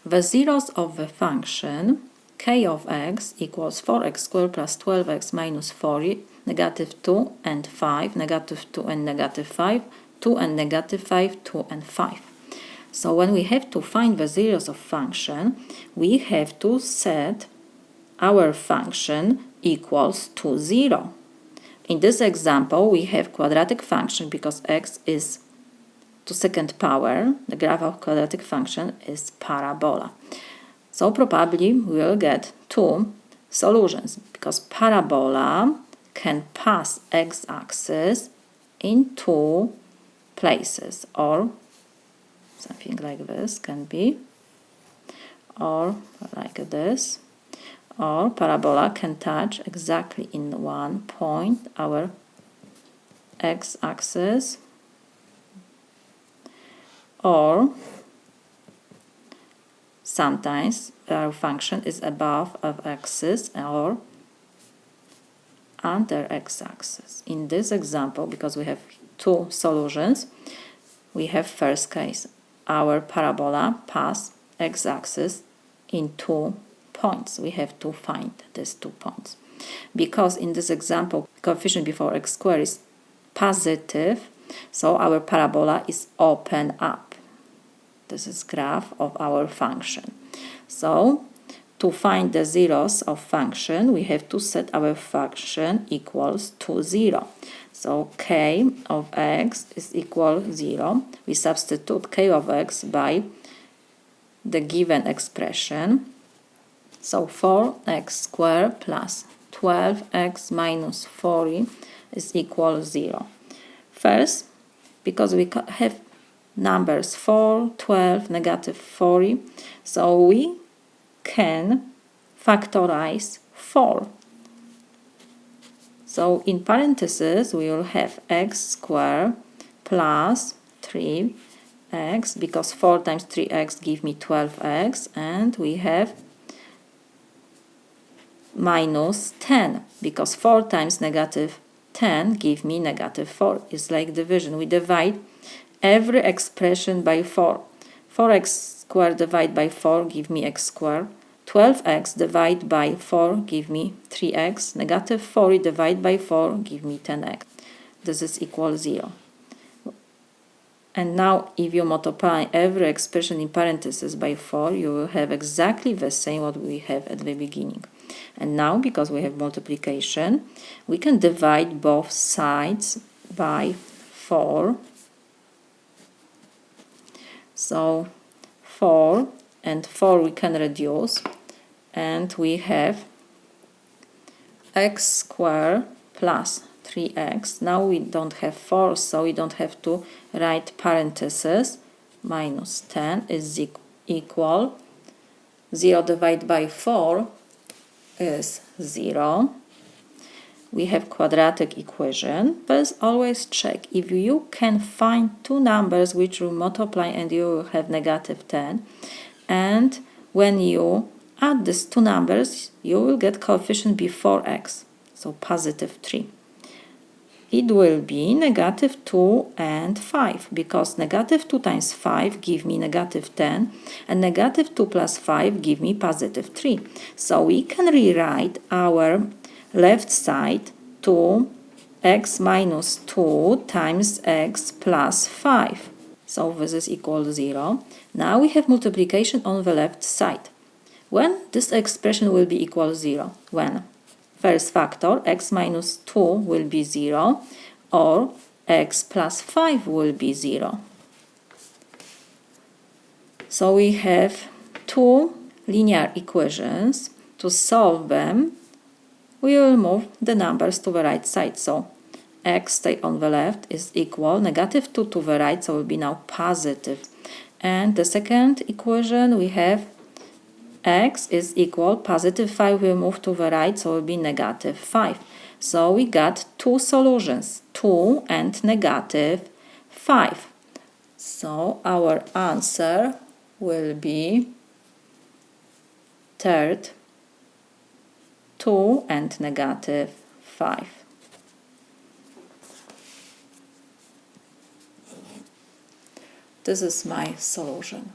the zeros of the function k of x equals 4x squared plus 12x minus 40, negative 2 and 5, negative 2 and negative 5, 2 and negative 5, 2 and 5. So when we have to find the zeros of function, we have to set our function equals to 0. In this example, we have quadratic function because x is to second power. The graph of quadratic function is parabola. So probably we will get two solutions because parabola can pass x-axis in two places, or something like this can be, or like this, or parabola can touch exactly in one point our x-axis, or sometimes our function is above of axis or under x-axis. In this example, because we have two solutions, we have first case, our parabola pass x-axis in 2 points. We have to find these 2 points. Because in this example, coefficient before x squared is positive, so our parabola is open up. This is graph of our function. So to find the zeros of function, we have to set our function equals to 0. So k of x is equal 0. We substitute k of x by the given expression. So 4x squared plus 12x minus 40 is equal 0. First, because we have numbers 4, 12, negative 40, so we can factorize 4. So in parentheses we will have x squared plus 3x, because 4 times 3x give me 12x, and we have minus 10, because 4 times negative 10 give me negative 4. It's like division. We divide every expression by 4. 4x squared divided by 4 give me x squared. 12x divided by 4 give me 3x. Negative 40 divided by 4 give me 10x. This is equal 0. And now if you multiply every expression in parentheses by 4, you will have exactly the same what we have at the beginning. And now, because we have multiplication, we can divide both sides by 4. So 4 and 4 we can reduce, and we have x squared plus 3x. Now we don't have 4, so we don't have to write parentheses. Minus 10 is equal 0 divided by 4 is 0. We have quadratic equation, but always check if you can find two numbers which will multiply and you will have negative 10, and when you add these two numbers you will get coefficient before x, so positive 3. It will be negative 2 and 5, because negative 2 times 5 give me negative 10, and negative 2 plus 5 give me positive 3. So we can rewrite our left side to x minus 2 times x plus 5. So this is equal to 0. Now we have multiplication on the left side. When this expression will be equal to 0? When first factor x minus 2 will be 0, or x plus 5 will be 0. So we have two linear equations. To solve them, we will move the numbers to the right side. So x stay on the left is equal negative 2 to the right, so will be now positive. And the second equation we have x is equal positive 5 will move to the right, so will be negative 5. So we got two solutions, 2 and negative 5. So our answer will be third, 2 and negative 5. This is my solution.